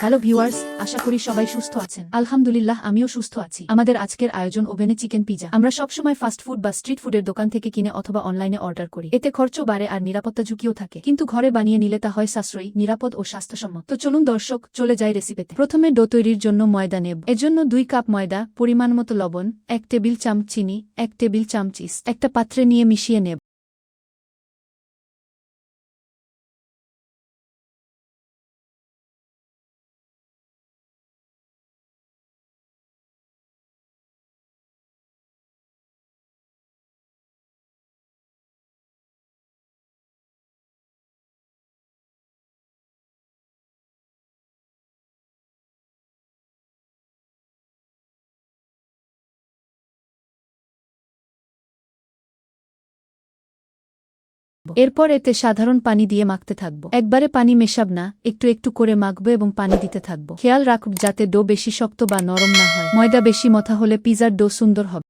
Hello viewers, আশা করি সবাই সুস্থ আছেন। আলহামদুলিল্লাহ, আমিও সুস্থ আছি। আমাদের আজকের আয়োজন ওভেনে চিকেন পিজা। আমরা সবসময় ফাস্ট ফুড বা স্ট্রিট ফুডের দোকান থেকে কিনে অথবা অনলাইনে অর্ডার করি। এতে খরচও বাড়ে আর নিরাপত্তা ঝুঁকিও থাকে। কিন্তু ঘরে বানিয়ে নিলে তা হয় সাশ্রয়ী, নিরাপদ ও স্বাস্থ্যসম্মত। তো চলুন দর্শক, চলে যাই রেসিপিতে। প্রথমে ডো তৈরির জন্য ময়দা নেব। এজন্য 2 কাপ ময়দা, পরিমাণ মতো লবণ, 1 টেবিল চামচ চিনি, 1 টেবিল চামচ ইস্ট একটা পাত্রে নিয়ে মিশিয়ে নেব। এরপর এতে সাধারণ পানি দিয়ে মাখতে থাকব। একবারে পানি মেশাব না, একটু একটু করে মাখব এবং পানি দিতে থাকব। খেয়াল রাখব যাতে ডো বেশি শক্ত বা নরম না হয়। ময়দা বেশি মথা হলে পিজার ডো সুন্দর হবে।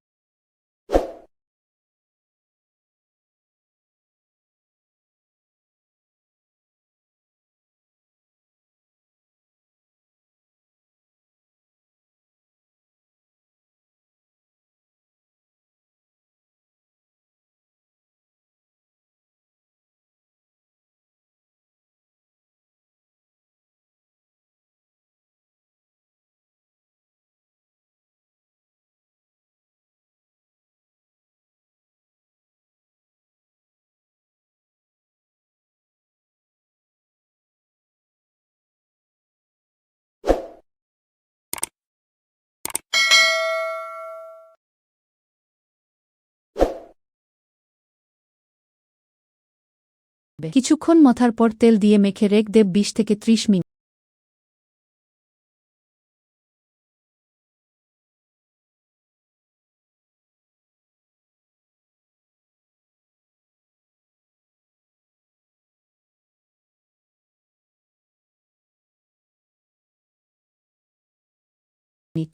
কিছুক্ষণ মথার পর তেল দিয়ে মেখে রেখ দেব 20 থেকে 30 মিনিট।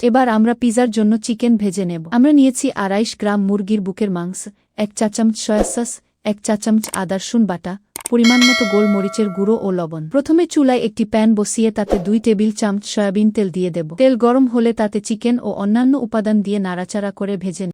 এবার আমরা পিজার জন্য চিকেন ভেজে নেব। আমরা নিয়েছি 250 গ্রাম মুরগির বুকের মাংস, 1 চা চামচ সয়া সস, 1 চা চামচ আদা রসুন বাটা, পরিমাণ মতো গোলমরিচের গুঁড়ো ও লবণ। প্রথমে চুলায় একটি প্যান বসিয়ে তাতে 2 টেবিল চামচ সয়াবিন তেল দিয়ে দেব। তেল গরম হলে তাতে চিকেন ও অন্যান্য উপাদান দিয়ে নাড়াচাড়া করে ভেজে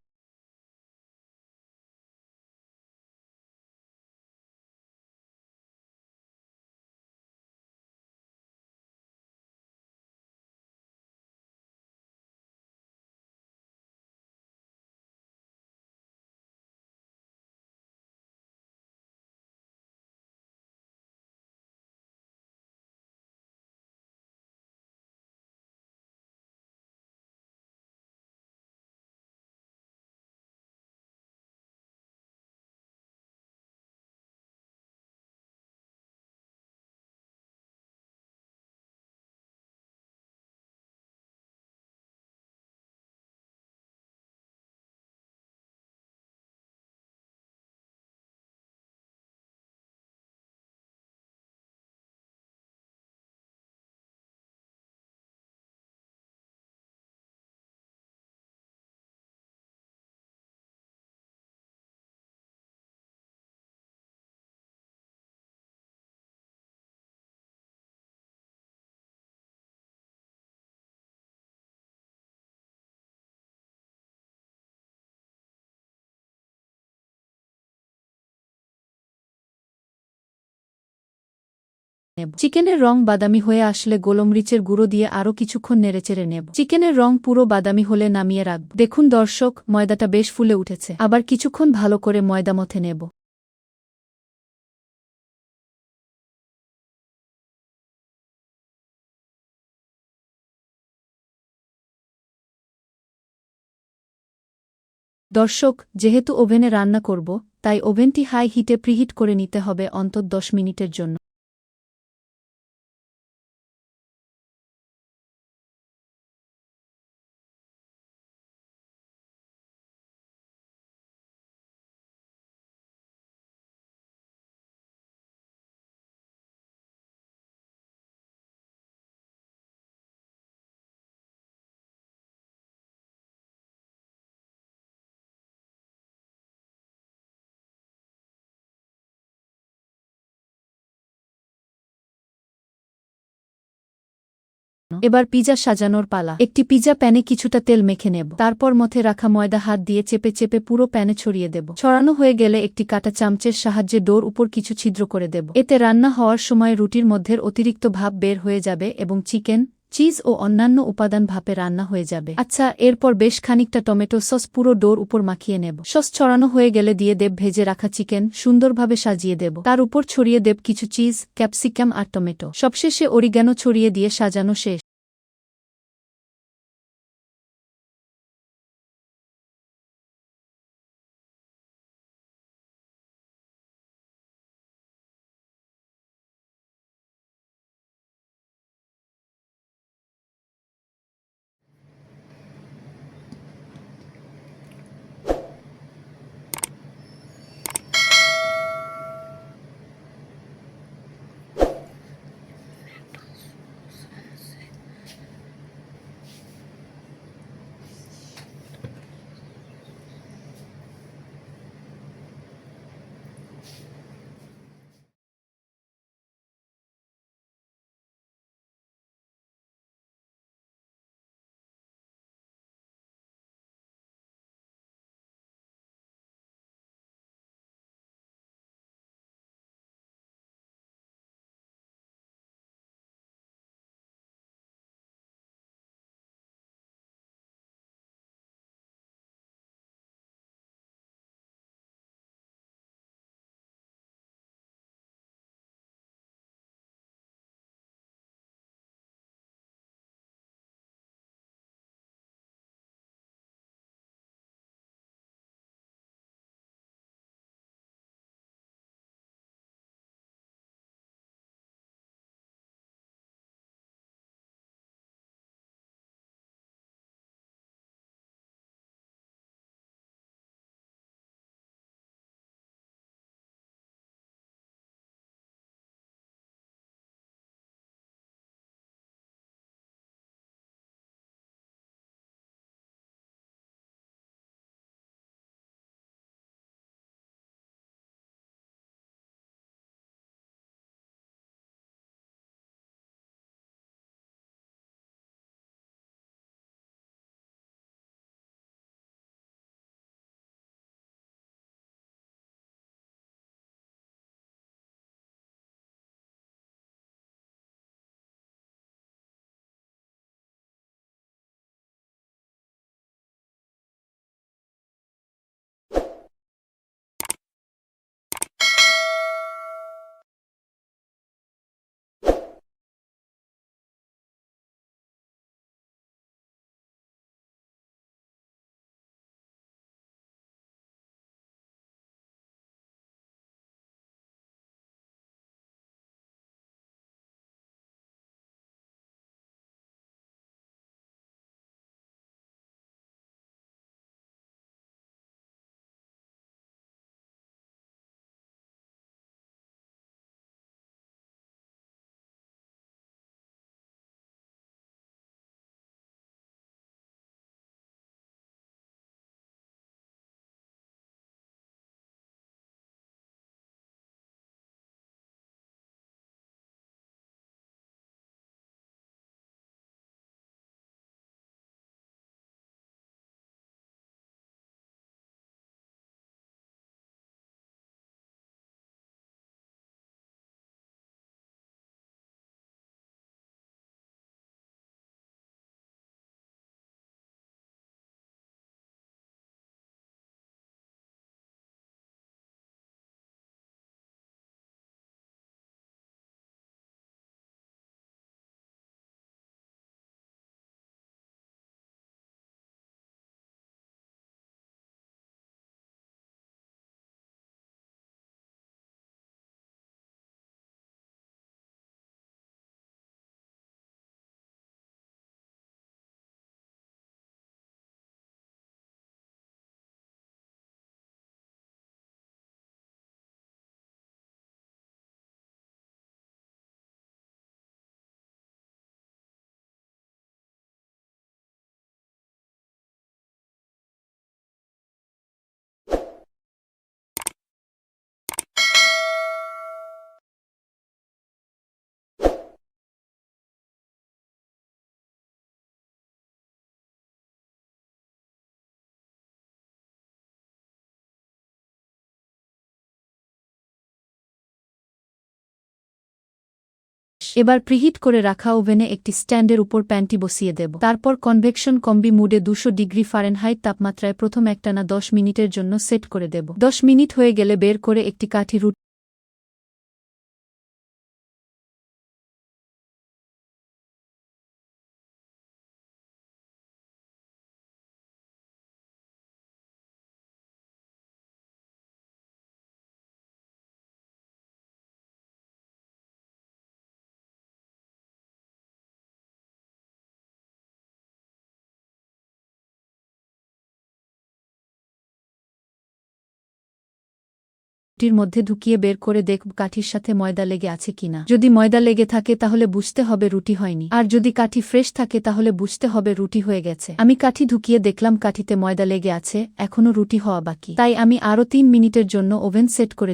নেব। চিকেনের রং বাদামি হয়ে আসলে গোলমরিচের গুঁড়ো দিয়ে আরও কিছুক্ষণ নেড়েচেড়ে নেব। চিকেনের রং পুরো বাদামি হলে নামিয়ে রাখব। দেখুন দর্শক, ময়দাটা বেশ ফুলে উঠেছে। আবার কিছুক্ষণ ভালো করে ময়দা মথে নেব। দর্শক, যেহেতু ওভেনে রান্না করব, তাই ওভেনটি হাই হিটে প্রিহিট করে নিতে হবে অন্তত 10 মিনিটের জন্য। এবার পিজা সাজানোর পালা। একটি পিজা প্যানে কিছুটা তেল মেখে নেব। তারপর মধ্যে রাখা ময়দা হাত দিয়ে চেপে চেপে পুরো প্যানে ছড়িয়ে দেব। ছড়ানো হয়ে গেলে একটি কাঁটা চামচের সাহায্যে ডোর উপর কিছু ছিদ্র করে দেব। এতে রান্না হওয়ার সময় রুটির মধ্যে অতিরিক্ত ভাপ বের হয়ে যাবে এবং চিকেন, চিজ ও অন্যান্য উপাদান ভাপে রান্না হয়ে যাবে। আচ্ছা, এরপর বেশ খানিকটা টমেটো সস পুরো ডোর উপর মাখিয়ে নেব। সস ছড়ানো হয়ে গেলে দিয়ে দেব ভেজে রাখা চিকেন, সুন্দরভাবে সাজিয়ে দেব। তার উপর ছড়িয়ে দেব কিছু চিজ, ক্যাপসিকাম আর টমেটো। সবশেষে অরিগ্যানো ছড়িয়ে দিয়ে সাজানো শেষ। এবার প্রিহিট করে রাখা ওভেনে একটি স্ট্যান্ডের উপর প্যানটি বসিয়ে দেব। তারপর কনভেকশন কম্বি মুডে 200 ডিগ্রি ফারেনহাইট তাপমাত্রায় প্রথম একটানা 10 মিনিটের জন্য সেট করে দেব। 10 মিনিট হয়ে গেলে বের করে একটি কাঠি রুটি রুটির মধ্যে ঢুকিয়ে বের করে দেখব কাঠির সাথে ময়দা লেগে আছে কিনা। যদি ময়দা লেগে থাকে তাহলে বুঝতে হবে রুটি হয়নি, আর যদি কাঠি ফ্রেশ থাকে তাহলে বুঝতে হবে রুটি হয়ে গেছে। আমি কাঠি ঢুকিয়ে দেখলাম কাঠিতে ময়দা লেগে আছে, এখনও রুটি হওয়া বাকি। তাই আমি আরও 3 মিনিটের জন্য ওভেন সেট করে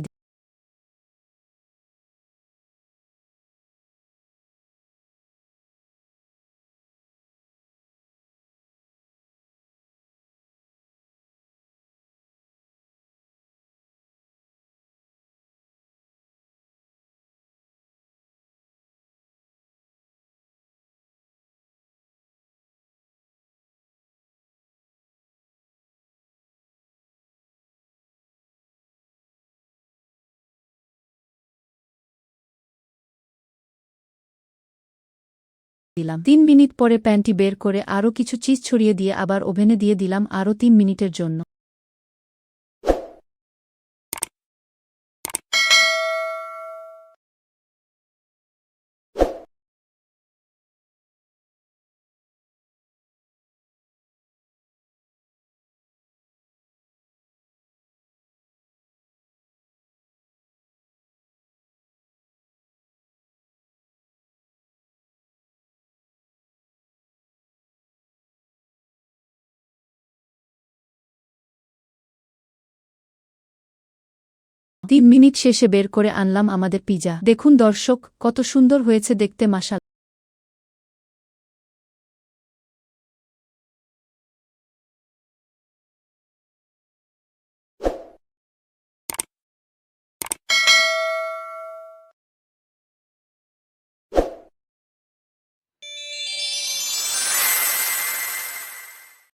দিলাম। 3 মিনিট পরে প্যানটি বের করে আরও কিছু চিজ ছড়িয়ে দিয়ে আবার ওভেনে দিয়ে দিলাম আরও 3 মিনিটের জন্য। মিনিট শেষে বের করে আনলাম আমাদের পিজা। দেখুন দর্শক, কত সুন্দর হয়েছে দেখতে, মাশাআল্লাহ।